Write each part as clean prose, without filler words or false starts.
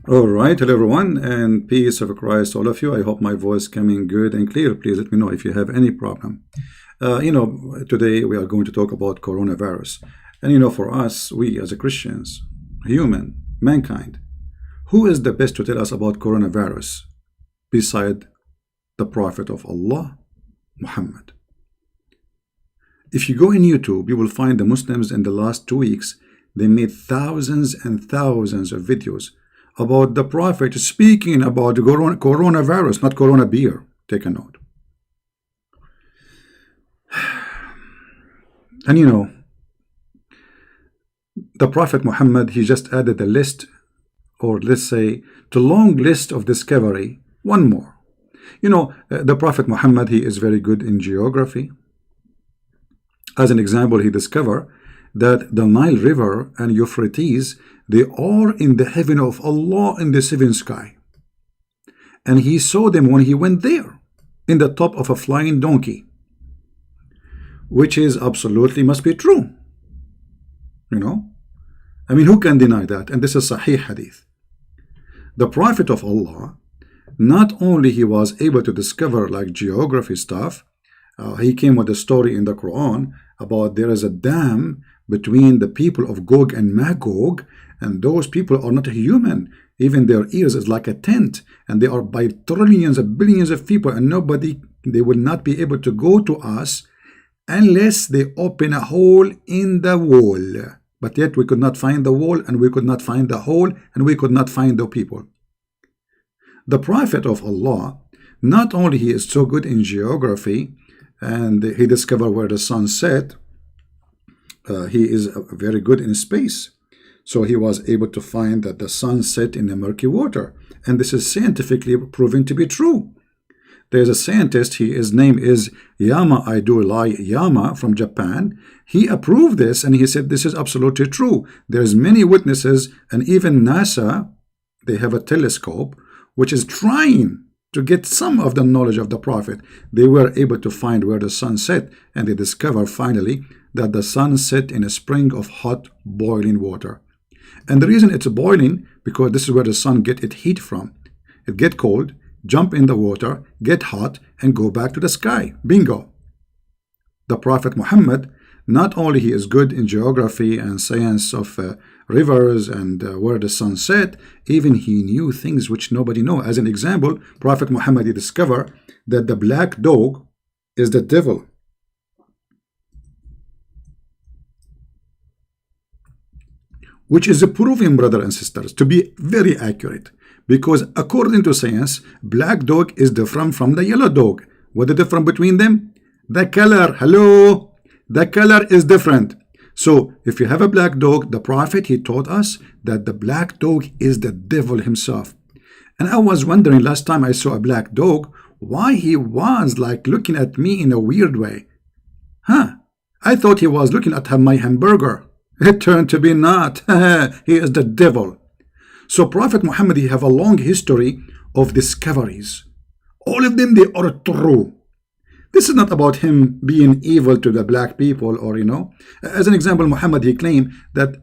All right, hello everyone, and peace of Christ, all of you. I hope my voice coming good and clear. Please let me know if you have any problem. Today we are going to talk about coronavirus. And for us, we as a Christians, human, mankind, who is the best to tell us about coronavirus beside the Prophet of Allah, Muhammad? If you go in YouTube, you will find the Muslims in the last 2 weeks, they made thousands and thousands of videos about the Prophet speaking about coronavirus, not corona beer. Take a note. And the Prophet Muhammad, he just added a list, or let's say the long list of discovery, one more. The Prophet Muhammad, he is very good in geography. As an example, he discovered that the Nile River and Euphrates, they are in the heaven of Allah in the seventh sky. And he saw them when he went there, in the top of a flying donkey, which is absolutely must be true. Who can deny that? And this is Sahih Hadith. The Prophet of Allah, not only he was able to discover like geography stuff, he came with a story in the Qur'an about there is a dam between the people of Gog and Magog, and those people are not human. Even their ears is like a tent, and they are by trillions of billions of people, and they will not be able to go to us unless they open a hole in the wall. But yet we could not find the wall, and we could not find the hole, and we could not find the people. The Prophet of Allah, not only he is so good in geography, and he discovered where the sun set, he is very good in space. So he was able to find that the sun set in the murky water. And this is scientifically proven to be true. There's a scientist, his name is Yama from Japan. He approved this and he said this is absolutely true. There's many witnesses, and even NASA, they have a telescope which is trying to get some of the knowledge of the Prophet. They were able to find where the sun set, and they discovered finally that the sun set in a spring of hot boiling water. And the reason it's boiling, because this is where the sun get its heat from. It get cold, jump in the water, get hot, and go back to the sky. Bingo. The Prophet Muhammad, not only he is good in geography and science of rivers and where the sun set, even he knew things which nobody know. As an example, Prophet Muhammad, he discovered that the black dog is the devil. Which is proven, brothers and sisters, to be very accurate. Because according to science, black dog is different from the yellow dog. What is the difference between them? The color. Hello? The color is different. So if you have a black dog, the Prophet, he taught us that the black dog is the devil himself. And I was wondering last time I saw a black dog, why he was like looking at me in a weird way. I thought he was looking at my hamburger. It turned to be not. He is the devil. So Prophet Muhammad, he have a long history of discoveries. All of them, they are true. This is not about him being evil to the black people, or As an example, Muhammad, he claimed that,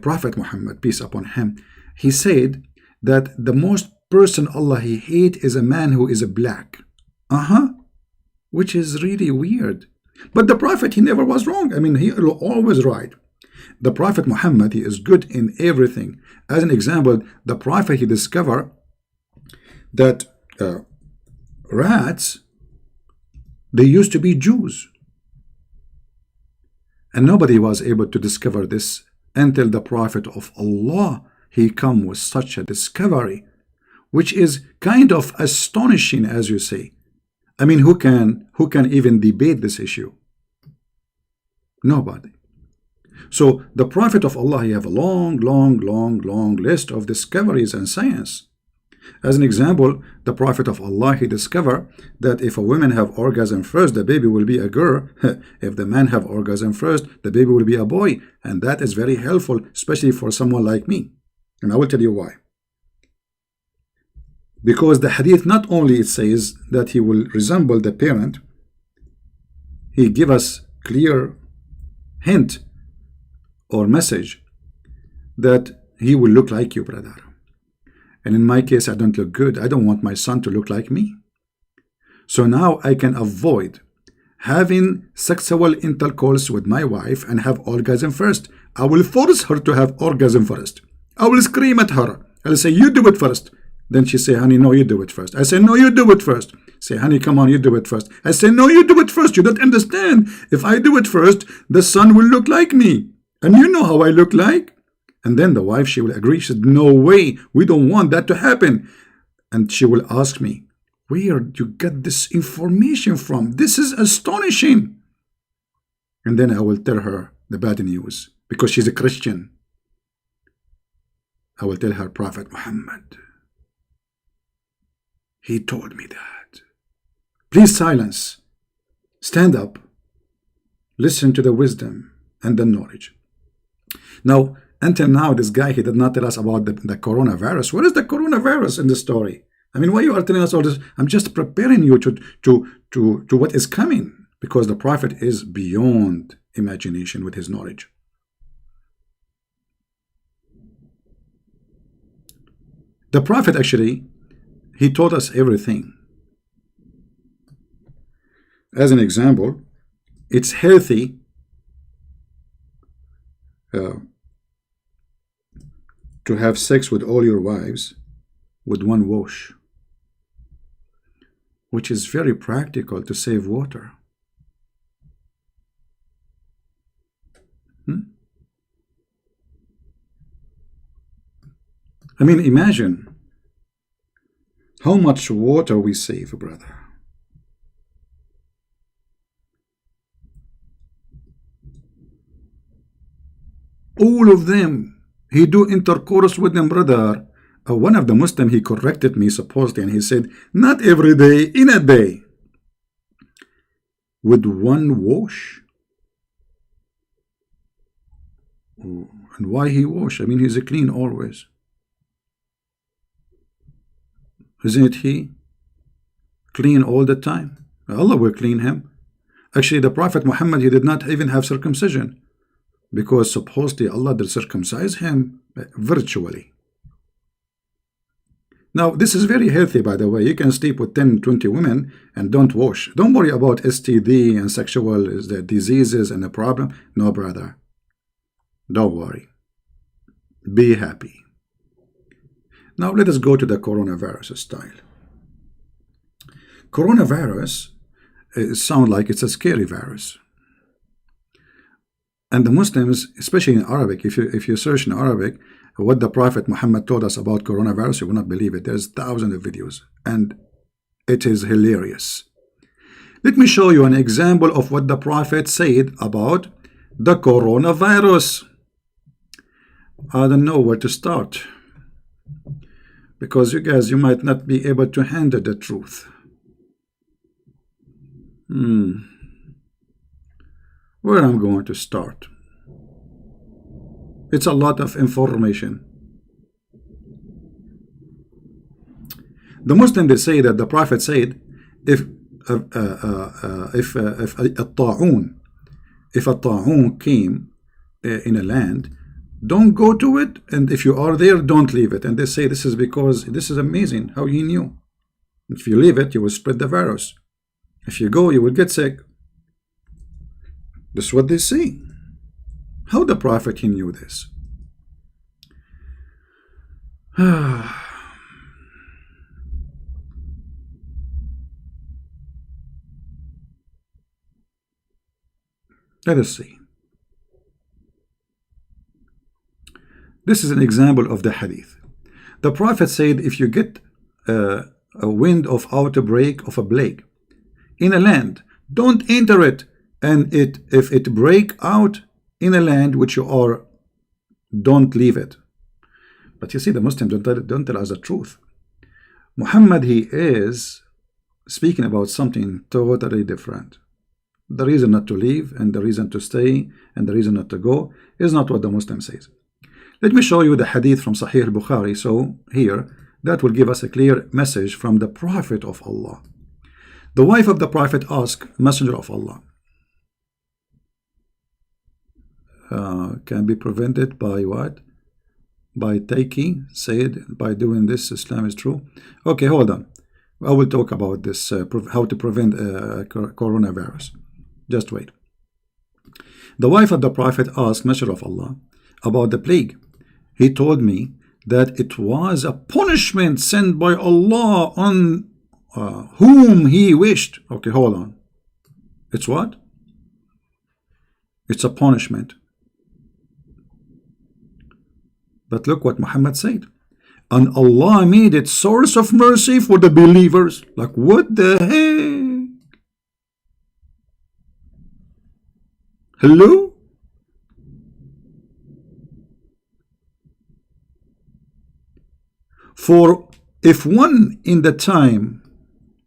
Prophet Muhammad, peace upon him, he said that the most person Allah he hate is a man who is a black. Which is really weird. But the Prophet, he never was wrong. He was always right. The Prophet Muhammad, he is good in everything. As an example, the Prophet, he discovered that rats, they used to be Jews. And nobody was able to discover this until the Prophet of Allah, he come with such a discovery, which is kind of astonishing, as you say. Who can even debate this issue? Nobody. So the Prophet of Allah, he have a long list of discoveries and science. As an example, the Prophet of Allah, he discovered that if a woman have orgasm first, the baby will be a girl. If the man have orgasm first, the baby will be a boy. And that is very helpful, especially for someone like me. And I will tell you why. Because the hadith, not only it says that he will resemble the parent, he give us clear hint or message that he will look like you, brother. And in my case, I don't look good. I don't want my son to look like me. So now I can avoid having sexual intercourse with my wife and have orgasm first. I will force her to have orgasm first. I will scream at her. I'll say, you do it first. Then she say, honey, no, you do it first. I say, no, you do it first. Say, honey, come on, you do it first. I say, no, you do it first. You don't understand. If I do it first, the son will look like me. And you know how I look like. And then the wife, she will agree. She said, no way, we don't want that to happen. And she will ask me, where do you get this information from? This is astonishing. And then I will tell her the bad news, because she's a Christian. I will tell her, Prophet Muhammad, he told me that. Please silence. Stand up. Listen to the wisdom and the knowledge. Now, until now, this guy, he did not tell us about the coronavirus. Where is the coronavirus in the story? I mean, why you are telling us all this? I'm just preparing you to what is coming, because the Prophet is beyond imagination with his knowledge. The Prophet actually, he taught us everything. As an example, it's healthy to have sex with all your wives with one wash, which is very practical to save water. I mean, imagine how much water we save, brother. All of them, he do intercourse with them, brother. One of the Muslim, he corrected me supposedly, and he said, not every day, in a day. With one wash. And why he wash? I mean, he's clean always. Isn't he clean all the time? Allah will clean him. Actually, the Prophet Muhammad, he did not even have circumcision, because supposedly Allah did circumcise him virtually. Now, this is very healthy, by the way. You can sleep with 10, 20 women and don't wash. Don't worry about STD and sexual diseases and the problem. No, brother. Don't worry. Be happy. Now, let us go to the coronavirus style. Coronavirus, it sounds like it's a scary virus. And the Muslims, especially in Arabic, if you search in Arabic, what the Prophet Muhammad told us about coronavirus, you will not believe it. There's thousands of videos, and it is hilarious. Let me show you an example of what the Prophet said about the coronavirus. I don't know where to start, because you guys, you might not be able to handle the truth. Where I'm going to start? It's a lot of information. The Muslims, they say that the Prophet said, if a ta'un came in a land, don't go to it, and if you are there, don't leave it. And they say this is because this is amazing how he knew. If you leave it, you will spread the virus. If you go, you will get sick. This is what they say. How the Prophet, he knew this? Let us see. This is an example of the hadith. The Prophet said, if you get a wind of outbreak of a plague in a land, don't enter it, and if it break out in a land which you are, don't leave it. But you see, the Muslims don't tell us the truth. Muhammad, he is speaking about something totally different. The reason not to leave, and the reason to stay, and the reason not to go is not what the Muslim says. Let me show you the hadith from Sahih al-Bukhari. So here, that will give us a clear message from the Prophet of Allah. The wife of the Prophet asked, Messenger of Allah, can be prevented by what? by Taiki said, by doing this, Islam is true. Okay, hold on. I will talk about this, how to prevent coronavirus. Just wait. The wife of the Prophet asked Messenger of Allah about the plague. He told me that it was a punishment sent by Allah on whom He wished. Okay, hold on. It's what? It's a punishment. But look what Muhammad said. And Allah made it source of mercy for the believers. Like, what the heck? Hello? For if one in the time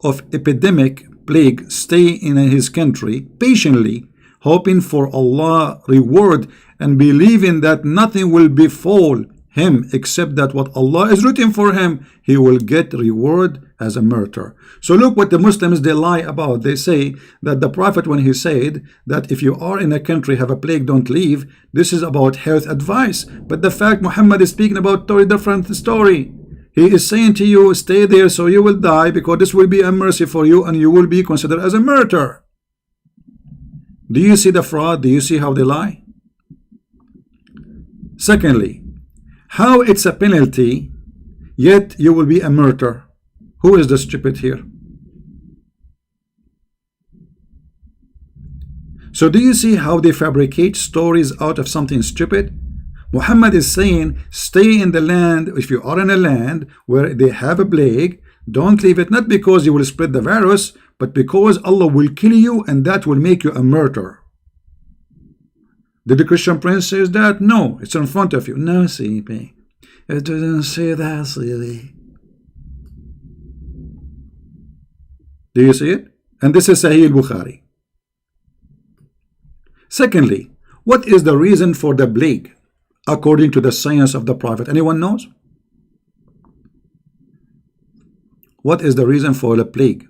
of epidemic plague stay in his country patiently, hoping for Allah reward and believing that nothing will befall him except that what Allah is written for him, he will get reward as a martyr. So look what the Muslims, they lie about. They say that the Prophet, when he said that if you are in a country have a plague, don't leave, this is about health advice. But the fact Muhammad is speaking about a different story. He is saying to you, stay there so you will die, because this will be a mercy for you and you will be considered as a martyr. Do you see the fraud? Do you see how they lie? Secondly, how it's a penalty, yet you will be a martyr. Who is the stupid here? So do you see how they fabricate stories out of something stupid? Muhammad is saying, stay in the land. If you are in a land where they have a plague, don't leave it, not because you will spread the virus, but because Allah will kill you and that will make you a martyr. Did the Christian Prince say that? No, it's in front of you. No, CP. It doesn't say that, really. Do you see it? And this is Sahih al-Bukhari. Secondly, what is the reason for the plague according to the science of the Prophet? Anyone knows? What is the reason for the plague?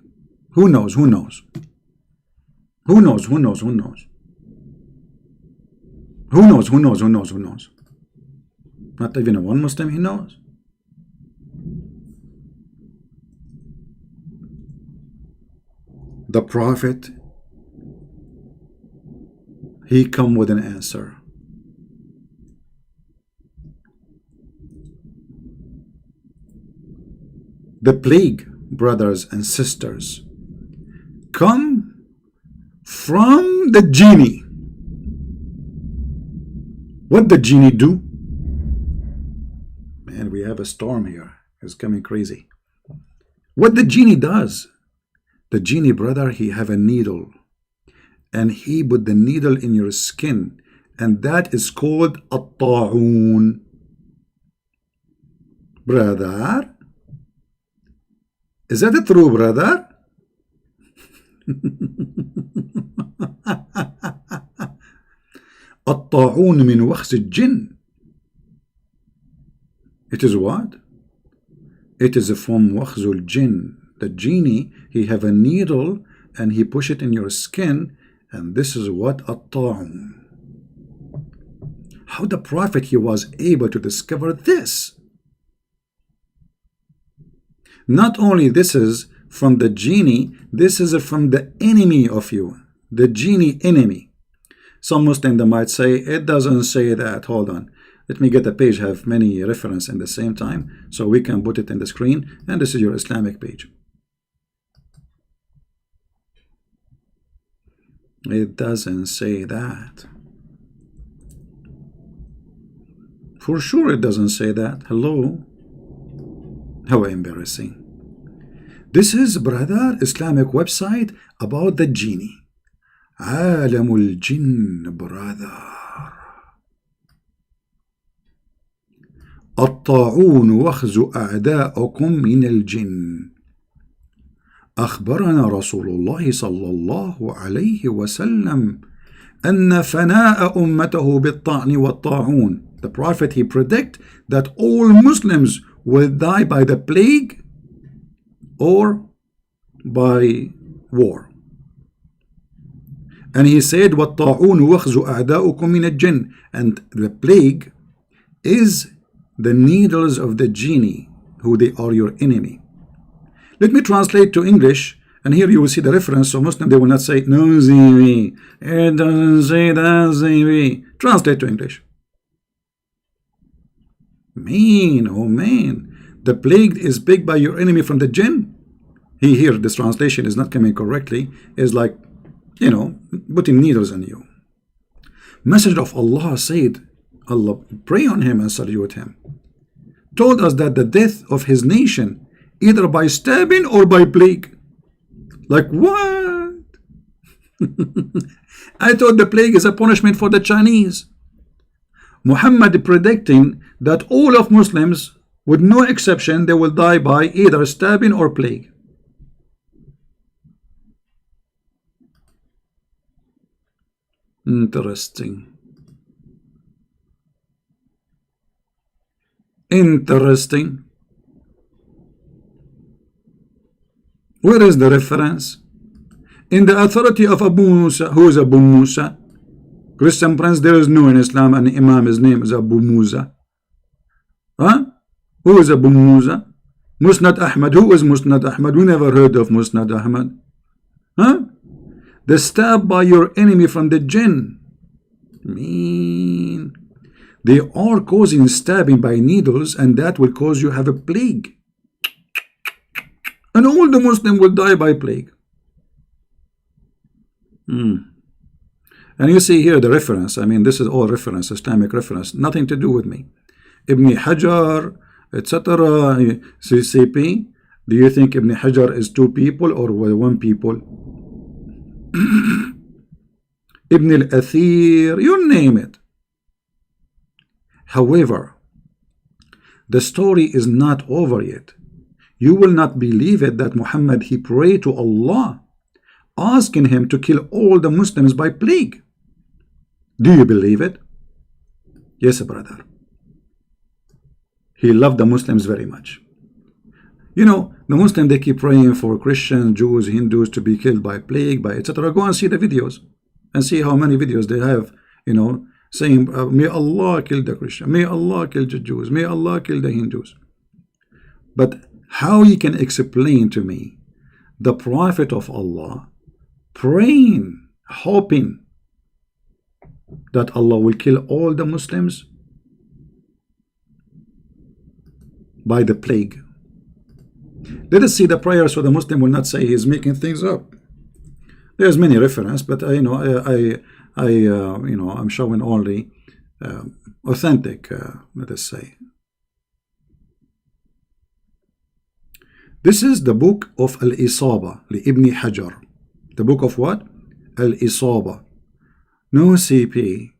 Who knows? Who knows? Who knows? Who knows? Who knows? Who knows? Who knows? Who knows? Who knows? Not even one Muslim he knows. The Prophet, he come with an answer. The plague, brothers and sisters, come from the genie. What the genie do? Man, we have a storm here. It's coming crazy. What the genie does? The genie, brother, he have a needle. And he put the needle in your skin. And that is called الطاعون. Brother? Is that true, brother? الطاعون من وخز الجن. It is what? It is from وخز الجن. The genie, he have a needle and he push it in your skin, and this is what الطاعون. How the Prophet, he was able to discover this? Not only this is from the genie, this is from the enemy of you, the genie enemy. Some Muslim, they might say, it doesn't say that. Hold on. Let me get the page, have many references in the same time, so we can put it in the screen. And this is your Islamic page. It doesn't say that. For sure it doesn't say that. Hello? How embarrassing. This is, brother, Islamic website about the genie. عالم الجن, brother. الطاعون وخز أعداءكم من الجن. أخبرنا رسول الله صلى الله عليه وسلم أن فناء أمته بالطعن والطاعون. The Prophet, he predict that all Muslims will die by the plague or by war. And he said, وَالطَّاعُونُ وَخْزُ أَعْدَاؤُكُمْ مِنَ الْجِنِّ. And the plague is the needles of the genie, who they are your enemy. Let me translate to English, and here you will see the reference. So Muslim, they will not say no zivi, it doesn't say that zivi. Translate to English. Man, oh man, the plague is picked by your enemy from the jinn. Here this translation is not coming correctly. Is like, you know, putting needles on you. Messenger of Allah said, Allah, pray on him and salute him, told us that the death of his nation either by stabbing or by plague. Like what? I thought the plague is a punishment for the Chinese. Muhammad predicting that all of Muslims, with no exception, they will die by either stabbing or plague. Interesting. Interesting. Where is the reference? In the authority of Abu Musa. Who is Abu Musa? Christian Prince, there is no in Islam an Imam, his name is Abu Musa. Huh? Who is Abu Musa? Musnad Ahmad. Who is Musnad Ahmad? We never heard of Musnad Ahmad. Huh? The stab by your enemy from the jinn. Mean. They are causing stabbing by needles, and that will cause you have a plague. And all the Muslims will die by plague. And you see here the reference. I mean, this is all reference, Islamic reference, nothing to do with me. Ibn Hajar, etc. CCP. Do you think Ibn Hajar is two people or one people? Ibn al-Athir, you name it. However, the story is not over yet. You will not believe it that Muhammad, he prayed to Allah, asking him to kill all the Muslims by plague. Do you believe it? Yes, brother. He loved the Muslims very much. You know, the Muslims, they keep praying for Christians, Jews, Hindus to be killed by plague, by etc. Go and see the videos and see how many videos they have, you know, saying, may Allah kill the Christians, may Allah kill the Jews, may Allah kill the Hindus. But how you can explain to me the Prophet of Allah praying, hoping that Allah will kill all the Muslims by the plague? Let us see the prayer so the Muslim will not say he's making things up. There's many references, but you know, you know, I'm showing only authentic, let us say. This is the book of Al-Isaba li Ibn Hajar. The book of what? Al-Isaba. No CP.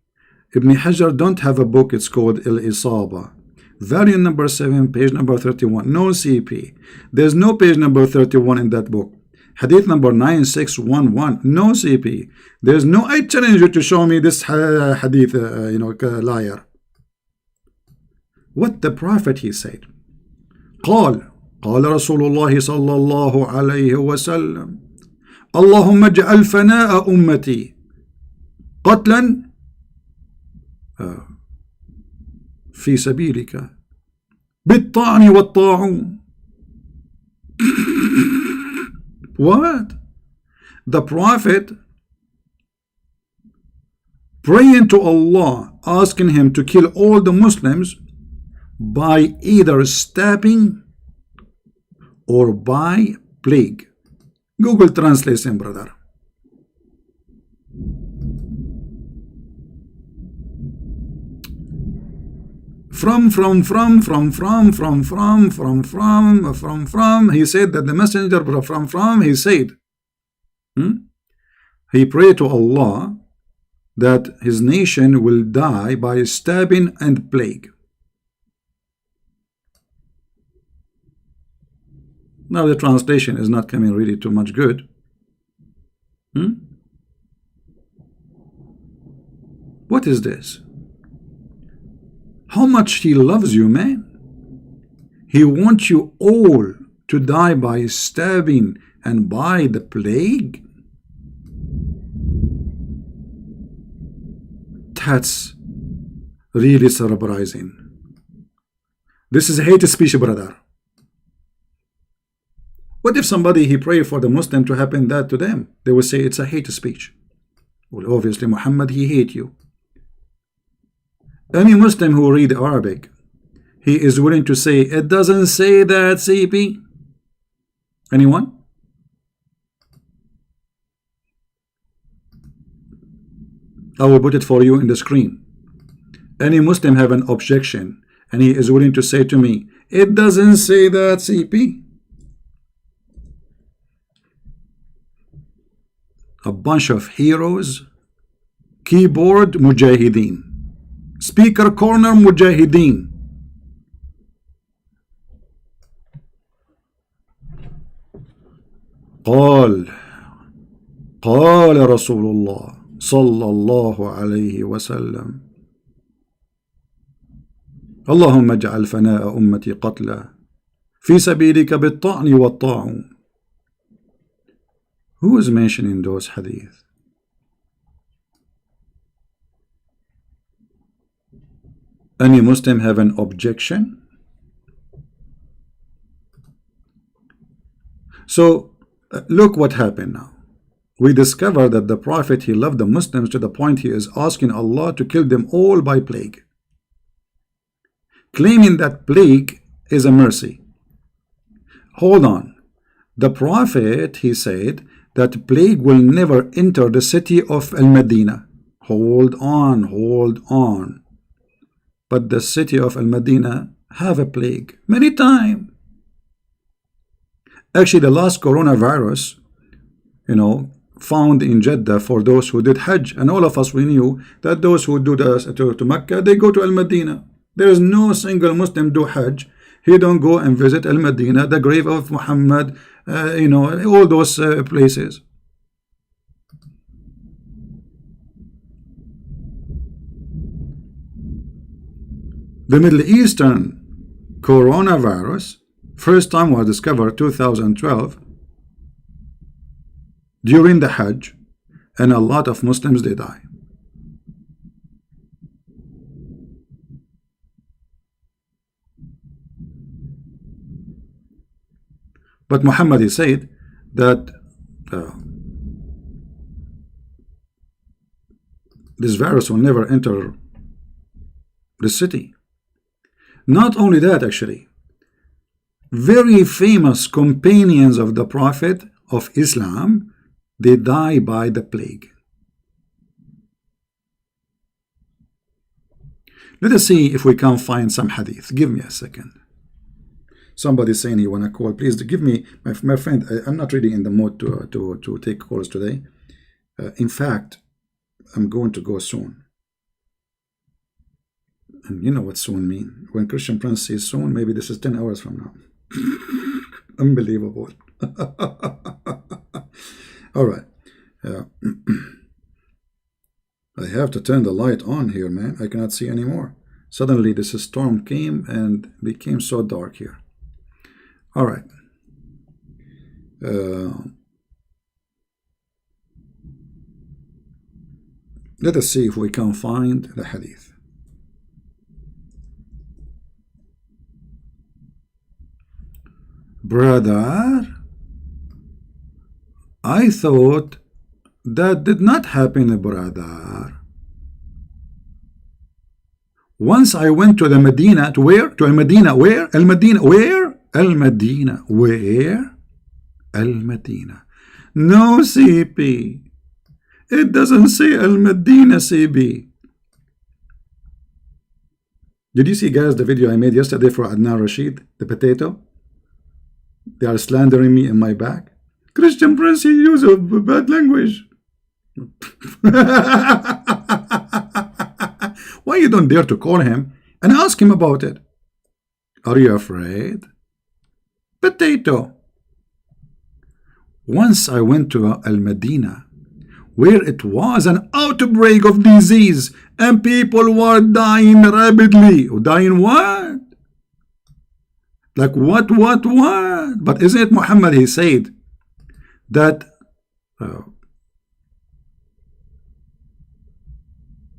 Ibn Hajar don't have a book, it's called Al-Isaba. Volume number 7, page number 31. No CP. There's no page number 31 in that book. Hadith number 9611. No CP. There's no, I challenge you to show me this hadith, you know, liar. What the Prophet, he said. قال رسول الله صلى الله عليه وسلم اللهم اجعل فناء أمتي قتلا في سبيلك بالطعن والطاعون. What? The Prophet praying to Allah, asking him to kill all the Muslims by either stabbing or by plague. Google translation, brother. From, he said that the messenger from, he said, he prayed to Allah that his nation will die by stabbing and plague. Now the translation is not coming really too much good. What is this? How much he loves you, man. He wants you all to die by stabbing and by the plague. That's really surprising. This is hate speech, brother. What if somebody he pray for the Muslim to happen that to them? They will say it's a hate speech. Well, obviously Muhammad, he hate you. Any Muslim who read Arabic, he is willing to say it doesn't say that, CP. Anyone? I will put it for you in the screen. Any Muslim have an objection and he is willing to say to me, it doesn't say that, CP. A bunch of heroes, keyboard mujahideen, speaker corner mujahideen. قال رسول الله صلى الله عليه وسلم اللهم اجعل فناء أمتي قتلى في سبيلك بالطعن والطاعون. Who is mentioning those hadith? Any Muslim have an objection? So look what happened now. We discover that the Prophet, he loved the Muslims to the point he is asking Allah to kill them all by plague, claiming that plague is a mercy. Hold on. The Prophet, he said that plague will never enter the city of Al-Madinah. Hold on. But the city of Al-Madinah have a plague many times. Actually, the last coronavirus, found in Jeddah for those who did Hajj, and all of us, we knew that those who do to Mecca, they go to Al-Madinah. There is no single Muslim do Hajj, he don't go and visit Al-Madinah, the grave of Muhammad, all those places. The Middle Eastern coronavirus first time was discovered 2012 during the Hajj, and a lot of Muslims, they die. But Muhammad, he said that this virus will never enter the city. Not only that, actually, very famous companions of the Prophet of Islam, they die by the plague. Let us see if we can find some hadith. Give me a second. Somebody saying he want to call. Please give me, my friend, I'm not really in the mood to take calls today. In fact, I'm going to go soon. And you know what soon mean. When Christian Prince says soon, maybe this is 10 hours from now. Unbelievable. All right. I have to turn the light on here, man. I cannot see anymore. Suddenly this storm came and became so dark here. All right. Let us see if we can find the hadith. Brother, I thought that did not happen, brother. Once I went to the Medina, to where? To Al-Madinah. Where? Al-Madinah. Where? Al-Madinah. Where? Al-Madinah. No, CP. It doesn't say Al-Madinah, CP. Did you see, guys, the video I made yesterday for Adnan Rashid, the potato? They are slandering me in my back. Christian Prince, he uses bad language. Why you don't dare to call him and ask him about it? Are you afraid? Potato. Once I went to Al-Madinah, where it was an outbreak of disease and people were dying rapidly. Dying what? Like what? But isn't it Muhammad, he said that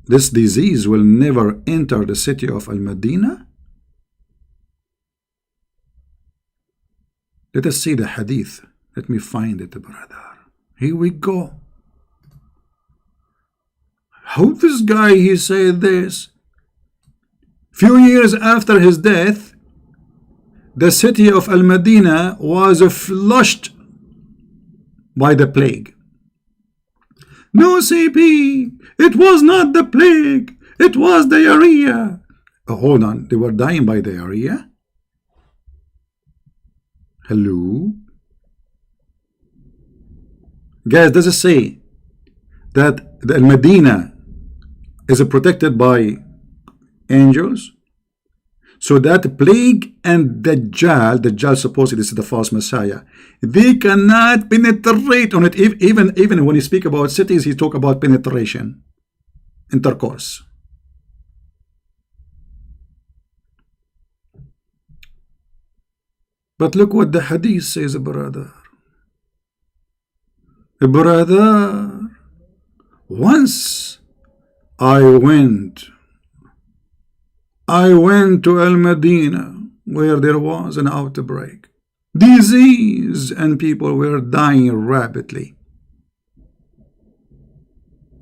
this disease will never enter the city of Al-Madinah? Let us see the hadith. Let me find it, brother. Here we go. How this guy, he said this? Few years after his death, the city of Al-Madinah was flushed by the plague. No, CP, it was not the plague. It was diarrhea. Oh, hold on, they were dying by diarrhea? Hello? Guys, does it say that the Al-Madinah is protected by angels? So that plague and Dajjal supposedly this is the false Messiah, they cannot penetrate on it. Even when he speak about cities, he talk about penetration, intercourse. But look what the hadith says, brother. Brother, once I went to Al-Madinah where there was an outbreak, disease, and people were dying rapidly.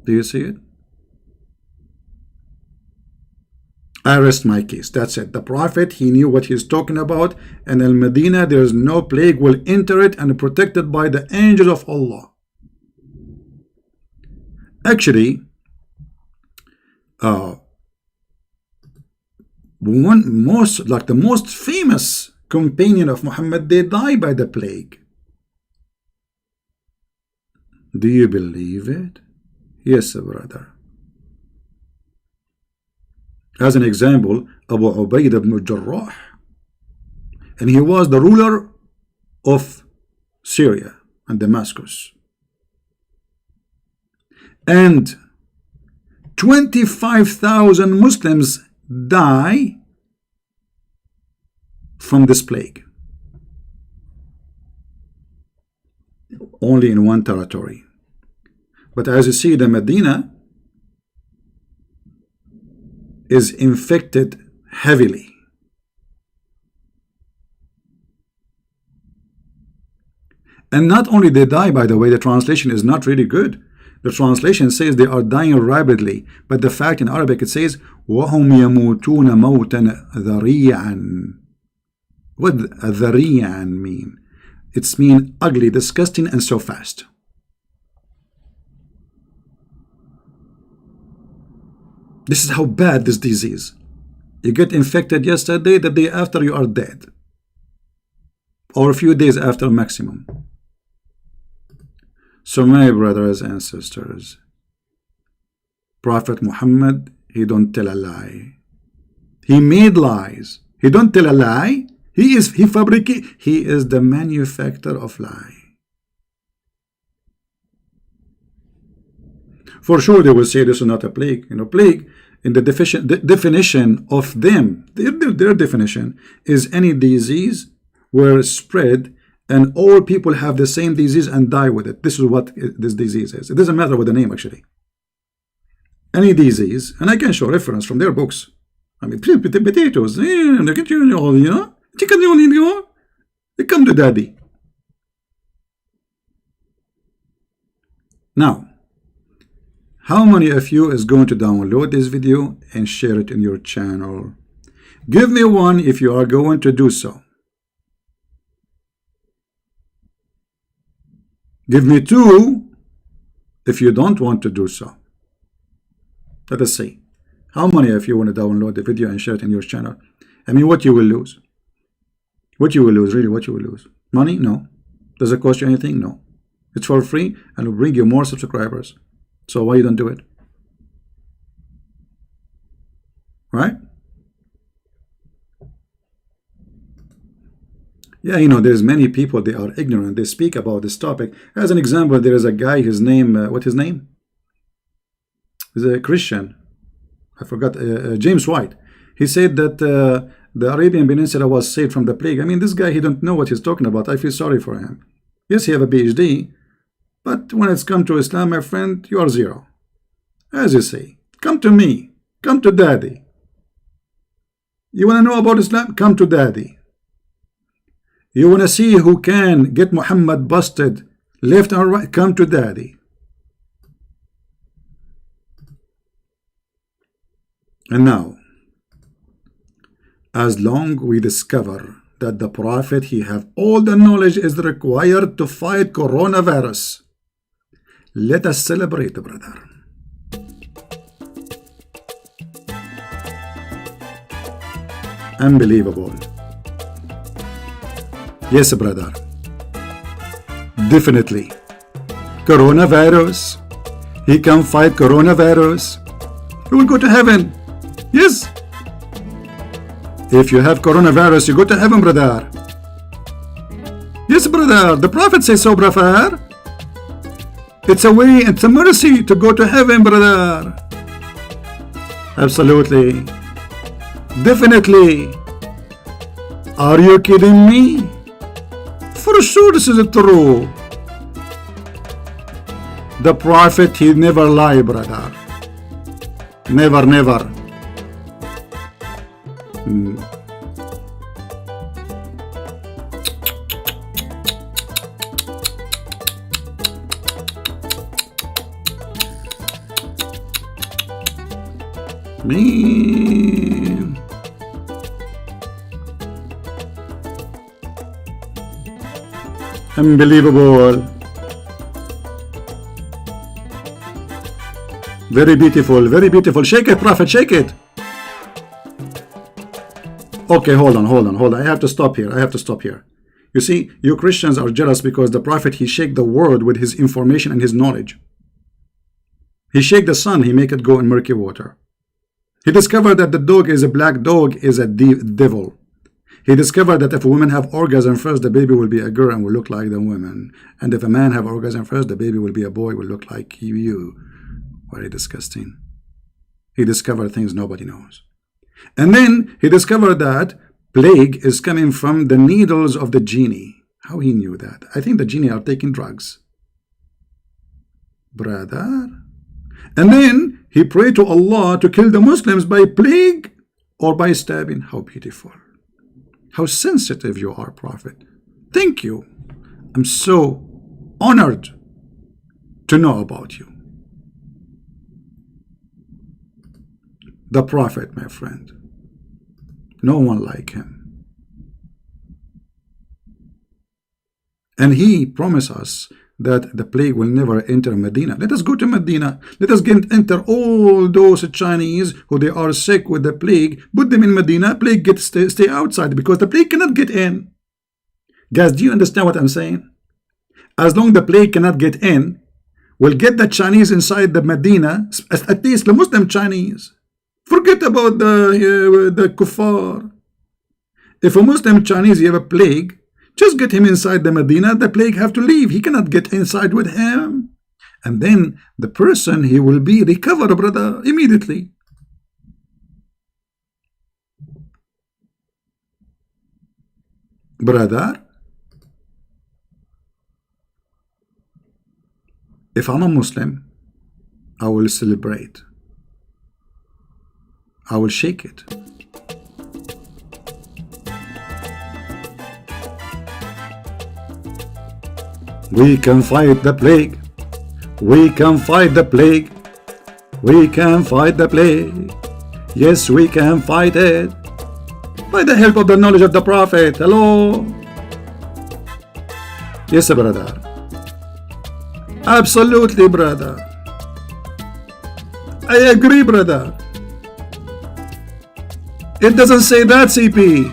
Do you see it? I rest my case. That's it. The Prophet, he knew what he's talking about, and Al-Madinah, there is no plague will enter it, and protected by the angels of Allah. Actually, the most famous companion of Muhammad, they die by the plague. Do you believe it? Yes, brother. As an example, Abu Ubaidah ibn Jarrah, and he was the ruler of Syria and Damascus, and 25,000 Muslims die from this plague, only in one territory. But as you see, the Medina is infected heavily. And not only they die, by the way, the translation is not really good. The translation says they are dying rapidly, but the fact in Arabic it says وَهُمْ يَمُوتُونَ مَوْتًا ذَرِيعًا. What does ذَرِيعًا mean? It's mean ugly, disgusting, and so fast. This is how bad this disease. You get infected yesterday, the day after you are dead, or a few days after maximum. So my brothers and sisters, Prophet Muhammad, he don't tell a lie. He made lies. He don't tell a lie. He is the manufacturer of lie. For sure they will say this is not a plague. You know, plague in the definition of them, their definition is any disease where spread and all people have the same disease and die with it. This is what this disease is. It doesn't matter what the name actually. Any disease, and I can show reference from their books. I mean, potatoes, you know, chicken, they come to daddy. Now, how many of you is going to download this video and share it in your channel? Give me one if you are going to do so. Give me two if you don't want to do so. Let us see. How many of you want to download the video and share it in your channel? I mean, what you will lose? What you will lose, really, what you will lose? Money? No. Does it cost you anything? No. It's for free and will bring you more subscribers. So why you don't do it? Right? Yeah, you know, there's many people, they are ignorant. They speak about this topic. As an example, there is a guy, his name, what his name? He's a Christian. I forgot, James White. He said that the Arabian Peninsula was saved from the plague. I mean, this guy, he don't know what he's talking about. I feel sorry for him. Yes, he have a PhD, but when it's come to Islam, my friend, you are zero. As you say, come to me. Come to daddy. You want to know about Islam? Come to daddy. You want to see who can get Muhammad busted left and right? Come to daddy. And now, as long we discover that the Prophet, he have all the knowledge is required to fight coronavirus, let us celebrate, brother. Unbelievable. Yes, brother. Definitely. Coronavirus. He can fight coronavirus. He will go to heaven. Yes. If you have coronavirus, you go to heaven, brother. Yes, brother. The Prophet says so, brother. It's a way, it's a mercy to go to heaven, brother. Absolutely. Definitely. Are you kidding me? For sure this is true. The Prophet, he never lie, brother. Never, never. Man. Unbelievable. Very beautiful, very beautiful. Shake it, Prophet, shake it. Okay, hold on. I have to stop here. You see, you Christians are jealous because the Prophet, he shake the world with his information and his knowledge. He shake the sun, he make it go in murky water. He discovered that the dog is a black dog is a devil. He discovered that if a woman have orgasm first, the baby will be a girl and will look like the woman. And if a man have orgasm first, the baby will be a boy, will look like you. Very disgusting. He discovered things nobody knows. And then he discovered that plague is coming from the needles of the genie. How he knew that? I think the genie are taking drugs. Brother. And then he prayed to Allah to kill the Muslims by plague or by stabbing. How beautiful. How sensitive you are, Prophet. Thank you. I'm so honored to know about you. The Prophet, my friend. No one like him. And he promised us that the plague will never enter Medina. Let us go to Medina. Let us enter all those Chinese who they are sick with the plague. Put them in Medina. Plague stay outside because the plague cannot get in. Guys, do you understand what I'm saying? As long the plague cannot get in, we'll get the Chinese inside the Medina, at least the Muslim Chinese. Forget about the kuffar. If a Muslim Chinese you have a plague, just get him inside the Medina. The plague have to leave. He cannot get inside with him. And then the person, he will be recovered, brother, immediately. Brother, if I'm a Muslim, I will celebrate. I will shake it. We can fight the plague. We can fight the plague. We can fight the plague. Yes, we can fight it. By the help of the knowledge of the Prophet. Hello. Yes, brother. Absolutely, brother. I agree, brother. It doesn't say that, CP.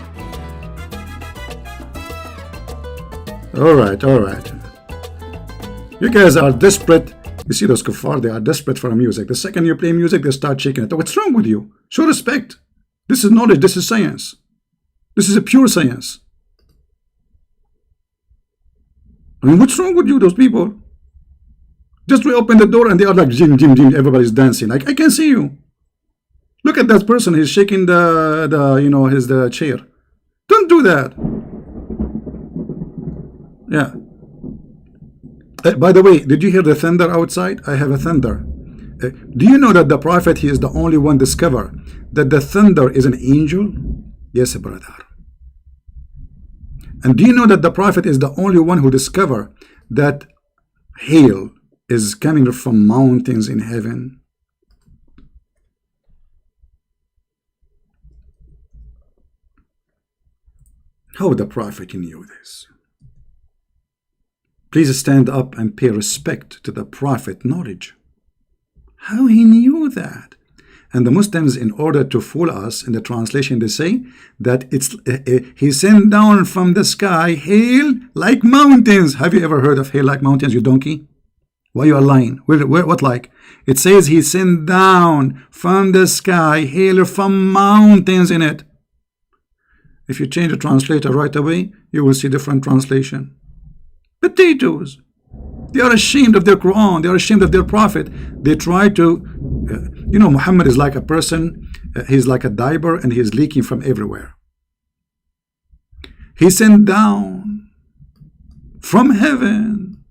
All right. You guys are desperate. You see those kuffar, they are desperate for music. The second you play music, they start shaking it. What's wrong with you? Show respect. This is knowledge. This is science. This is a pure science. I mean, what's wrong with you, those people? Just we open the door and they are like, Jim, everybody's dancing. Like, I can see you. Look at that person. He's shaking the chair. Don't do that. Yeah. By the way, did you hear the thunder outside? I have a thunder. Do you know that the Prophet, he is the only one discover that the thunder is an angel? Yes, brother. And do you know that the Prophet is the only one who discovered that hail is coming from mountains in heaven? How the Prophet knew this? Please stand up and pay respect to the Prophet knowledge. How he knew that? And the Muslims, in order to fool us in the translation, they say that it's he sent down from the sky hail like mountains. Have you ever heard of hail like mountains, you donkey? Why you are lying? What like? It says he sent down from the sky hail from mountains in it. If you change the translator right away, you will see different translation. Potatoes. They are ashamed of their Quran. They are ashamed of their Prophet. They try to, you know, Muhammad is like a person. He's like a diaper and he's leaking from everywhere. He sent down from heaven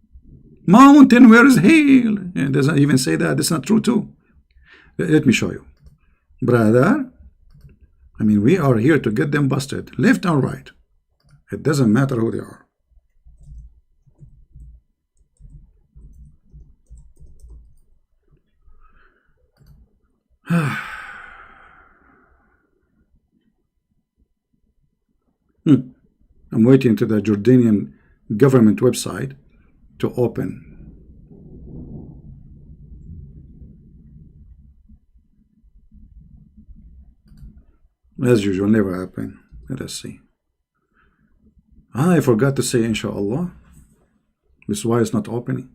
mountain where is hail. It doesn't even say that. That's not true too. Let me show you, brother. I mean, we are here to get them busted, left or right. It doesn't matter who they are. I'm waiting to the Jordanian government website to open. As usual, never happen. Let us see. I forgot to say inshallah. This is why it's not opening.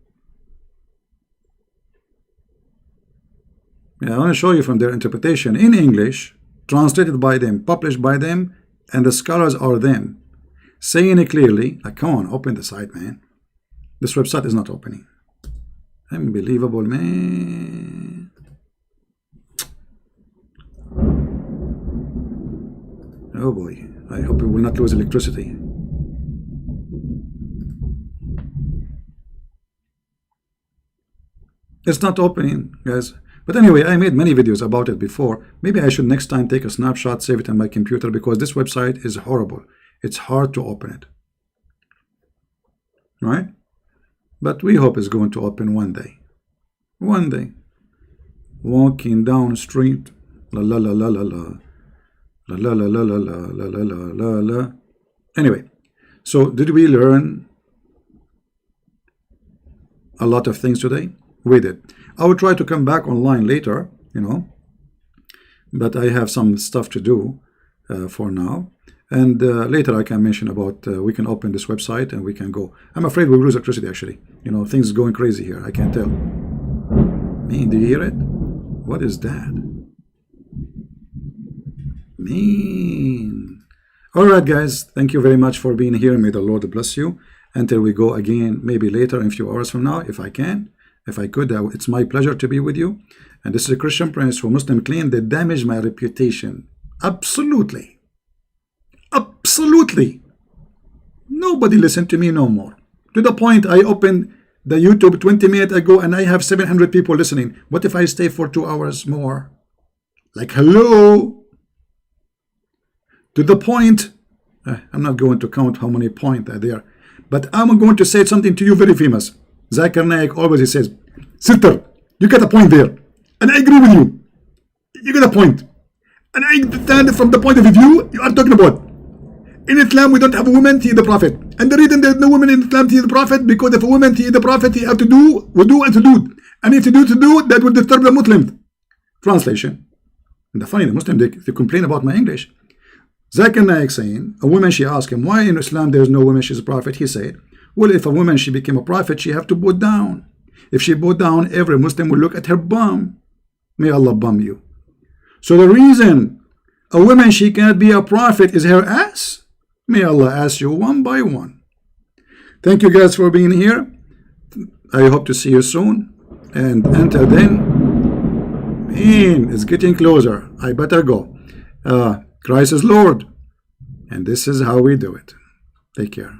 Yeah, I want to show you from their interpretation in English, translated by them, published by them, and the scholars are them, saying it clearly. Like, come on, open the site, man. This website is not opening. Unbelievable, man. Oh boy, I hope we will not lose electricity. It's not opening, guys. But anyway, I made many videos about it before. Maybe I should next time take a snapshot, save it on my computer, because this website is horrible. It's hard to open it. Right? But we hope it's going to open one day. One day. Walking down the street. La la la la la la. La la la la la la la la la la. Anyway, so did we learn a lot of things today? We did. I will try to come back online later, you know, but I have some stuff to do for now. And later I can mention about we can open this website and we can go. I'm afraid we'll lose electricity actually. You know, things going crazy here. I can't tell. Man, do you hear it? What is that? Man. All right, guys. Thank you very much for being here. May the Lord bless you. Until we go again, maybe later in a few hours from now, if I can. If I could, it's my pleasure to be with you. And this is a Christian Prince who Muslim claim they damage my reputation. Absolutely. Absolutely. Nobody listened to me no more. To the point I opened the YouTube 20 minutes ago and I have 700 people listening. What if I stay for 2 hours more? Like, hello? To the point, I'm not going to count how many points are there, but I'm going to say something to you very famous. Zakir Naik always he says, sister, you got a point there. And I agree with you. You got a point. And I understand from the point of view you are talking about. In Islam, we don't have a woman to the Prophet. And the reason there's no woman in Islam to the Prophet, because if a woman to the Prophet, he have to do, wudu and sujood. And if you do sujood, that will disturb the Muslims. Translation. And the funny, the Muslims, they complain about my English. Zakir Naik saying, a woman, she asked him, why in Islam there's no woman, she's a prophet? He said, well, if a woman, she became a prophet, she have to bow down. If she bow down, every Muslim will look at her bum. May Allah bum you. So the reason a woman, she cannot be a prophet is her ass. May Allah ask you one by one. Thank you guys for being here. I hope to see you soon. And until then, man, it's getting closer. I better go. Christ is Lord. And this is how we do it. Take care.